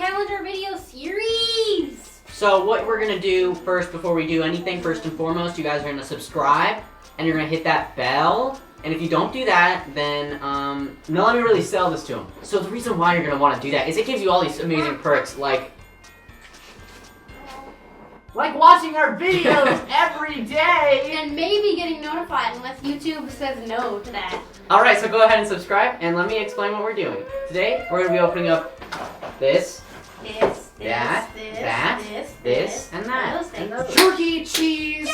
calendar video series. So what we're gonna do first, before we do anything, first and foremost, you guys are gonna subscribe and you're gonna hit that bell. And if you don't do that, then now let me really sell this to them. So the reason why you're gonna want to do that is it gives you all these amazing perks, like watching our videos every day. And maybe getting notified unless YouTube says no to that. All right, so go ahead and subscribe, and let me explain what we're doing. Today we're gonna be opening up this, that, and that. Those things. Turkey, cheese,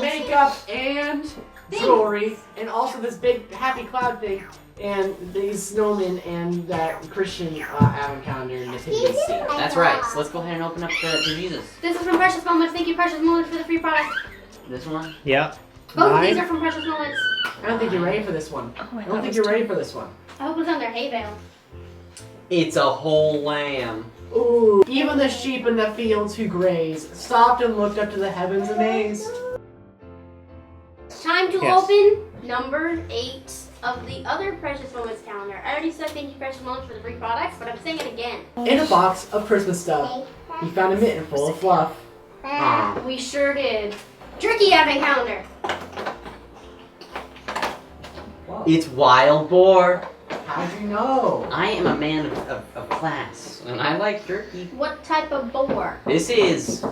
makeup, and jewelry, and also this big happy cloud thing, and these snowmen, and that Christian advent calendar nativity scene. That's right. So let's go ahead and open up the Jesus. This is from Precious Moments. Thank you, Precious Moments, for the free product. This one. Yeah. Both of these are from Precious Moments. I don't think you're ready for this one. Oh, I don't think you're ready for this one. I hope it's on their hay bale. It's a whole lamb. Ooh. Even the sheep in the fields who graze stopped and looked up to the heavens amazed. Time to Yes. open number 8 of the other Precious Moments calendar. I already said thank you, Precious Moments, for the free products, but I'm saying it again. In a box of Christmas stuff, he found a mitten full of fluff. Aw. We sure did. Jerky advent calendar. It's wild boar. How'd you know? I am a man of class, and I like jerky. What type of boar? This is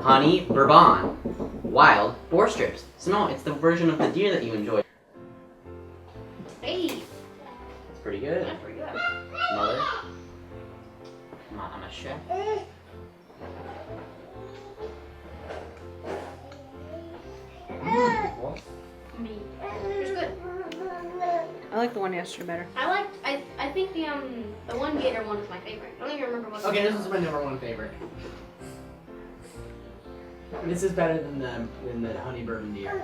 honey bourbon, wild boar strips. So no, it's the version of the deer that you enjoy. Hey, It's pretty good. that's pretty good. Mother. I'm a chef. I mean, it's good. I like the one yesterday better. I think the one gator one is my favorite. I don't even remember what. Okay, this is my #1 favorite. This is better than the honey bourbon deer.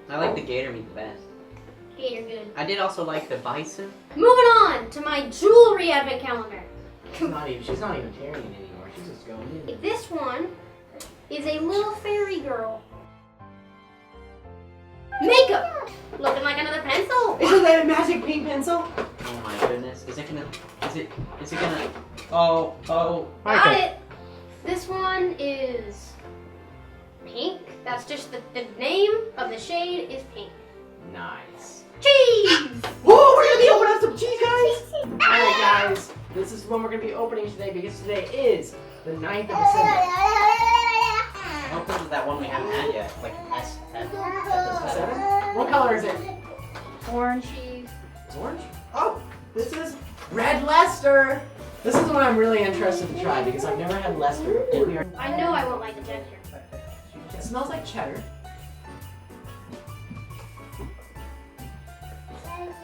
I like the gator meat the best. Gator good. I did also like the bison. Moving on to my jewelry advent calendar. She's not even tearing it anymore. She's just going in. This one is a little fairy girl. Makeup! Looking like another pencil. Isn't that a magic pink pencil? Oh my goodness. Is it gonna Oh. Got Okay. it. This one is pink. That's just the name of the shade is pink. Nice. Cheese! Oh, we're gonna be opening up some cheese, guys! Alright, guys. This is one we're gonna be opening today because today is the 9th of December. I hope this is that one we haven't had yet. Like S7. 7? What color is it? Orange cheese. It's orange? Oh, this is Red Leicester. This is one I'm really interested to try because I've never had Leicester. I know I won't like the texture. It smells like cheddar.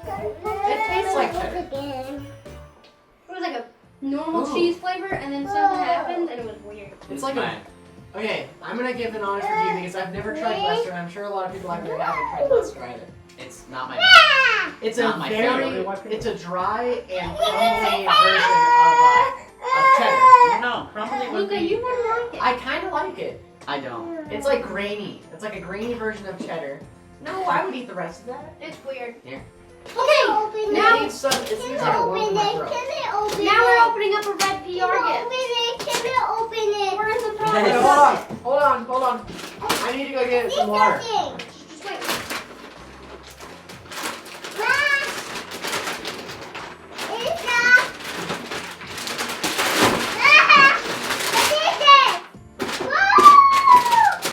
It tastes like cheddar. It was like a normal Ooh. cheese flavor, and then something happened, and it was weird. It's like a... Okay, I'm gonna give an honest review because I've never tried Leicester, and I'm sure a lot of people out there haven't tried Leicester either. It's not my. It's Not a my very, favorite. it's a dry and crumbly version of cheddar. No, crumbly would Luca, be. you wouldn't like it. I kind of like it. I don't. It's like grainy. It's like a grainy version of cheddar. No, I would eat the rest of that. It's weird. Here. Okay, It now needs some, it seems like a lump in my throat. now we're opening up a red PR gift. We're in the Okay, process. hold on. I need to go get some water. Just wait.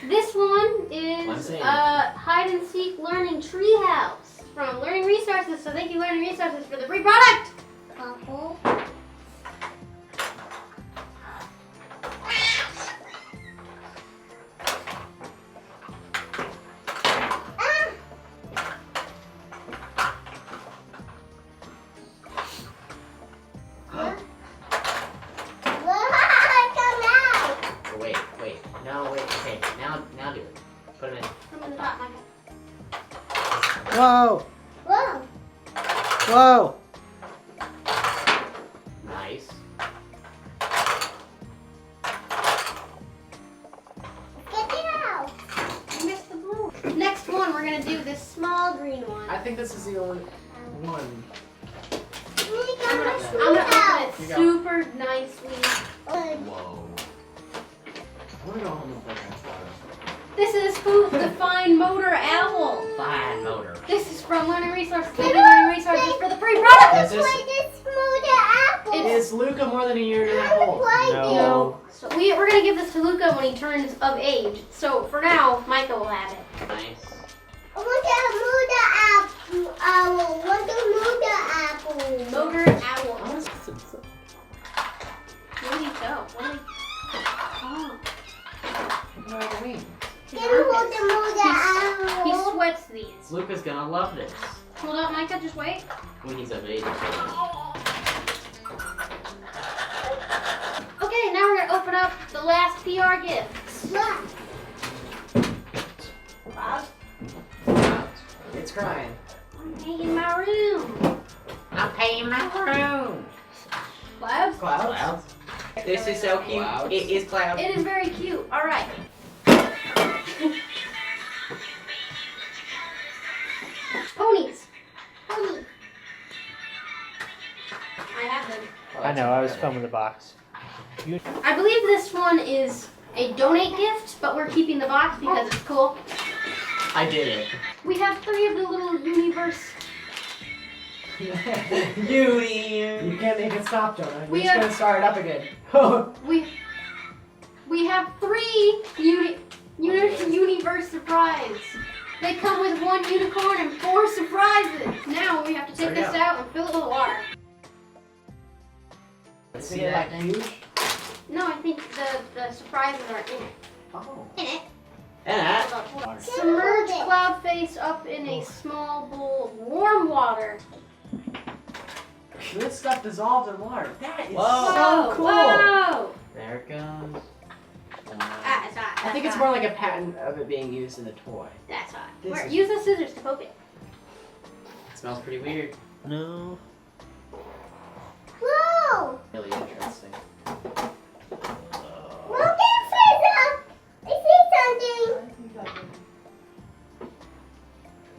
This one is One second. hide and seek learning treehouse from Learning Resources. So thank you, Learning Resources, for the free product. Wait. No, wait. Okay, now do it. Put them in. From the top, Michael. Whoa! Whoa! Nice. I missed the blue. Next one, we're gonna do this small green one. I think this is the only one. I'm gonna open it you go. super nicely. Whoa. I want to go home and play Transformers. This is who's the fine motor owl. Fine motor. This is from Learning Resources. Learning Resources for the free product. Is Luca more than a year and a half old? No. So we're gonna give this to Luca when he turns of age. So for now, Micah will have it. Nice. Motor owl. Where did he go? What did he? Oh. What do I mean? He sweats these. Luca's gonna love this Hold up, Micah. Just wait. when he's of age. Okay, now we're gonna open up the last PR gifts. It's crying. I'm painting my room. I'm paying my room. Clouds? Clouds? This is so cute. Clouds. It is cloud. It is very cute. All right. Ponies. Pony. I have them. I know, I was filming the box. I believe this one is a donate gift, but we're keeping the box because it's cool. I did it. We have 3 of the little universe. Beauty. You can't make it stop, Jonah. We We're just are- gonna start it up again. We have 3 universe surprise. They come with 1 unicorn and 4 surprises. Now we have to take There you this go. out and fill it with water. Is it like huge? No, I think the surprises are in it. Oh. In it. And Submerge cloud face up in a small bowl of warm water. This stuff dissolves in water. That is Whoa. so cool. Whoa! there it goes. Ah, it's hot. I think it's That's more hot. like a patent of it being used in a toy. That's hot. This Where, is- use the scissors to poke it. It smells pretty weird. No. Really interesting.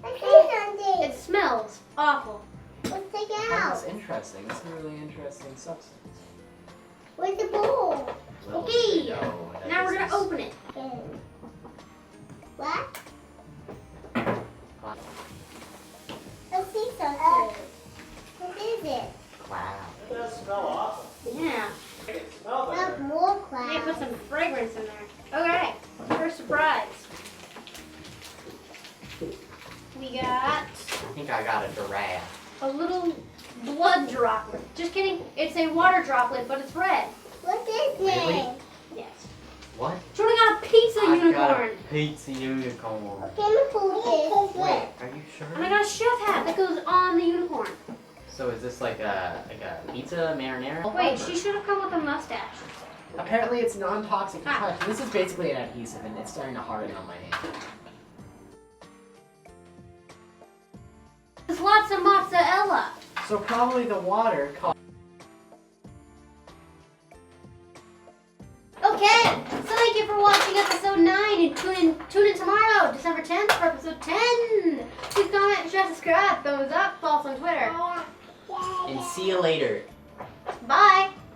It smells awful. That's interesting. That's a really interesting substance. Where's the bowl? Well, Okay. there you go. That Now we're is gonna this. open it. What? Cloud. I see something. What is it? Cloud. It does smell awesome. Yeah. It smells Not more They put clouds. some fragrance in there. Okay. First surprise. We got I think I got a giraffe. a little blood droplet. Just kidding. It's a water droplet, but it's red. What is Really? it? Yes. What? Jordan got a pizza I got unicorn. a pizza unicorn. Chemical is Wait, are you sure? And I got a chef hat that goes on the unicorn. So is this like a pizza marinara? Wait, she should have come with a mustache. Apparently it's non-toxic to Ah. touch. This is basically an adhesive and it's starting to harden on my hand. There's lots of mozzarella. So probably the water caused. Okay, so thank you for watching episode 9 and tune in tomorrow, December 10th for episode 10. Please comment, share, subscribe, thumbs up, follow us on Twitter. And see you later. Bye.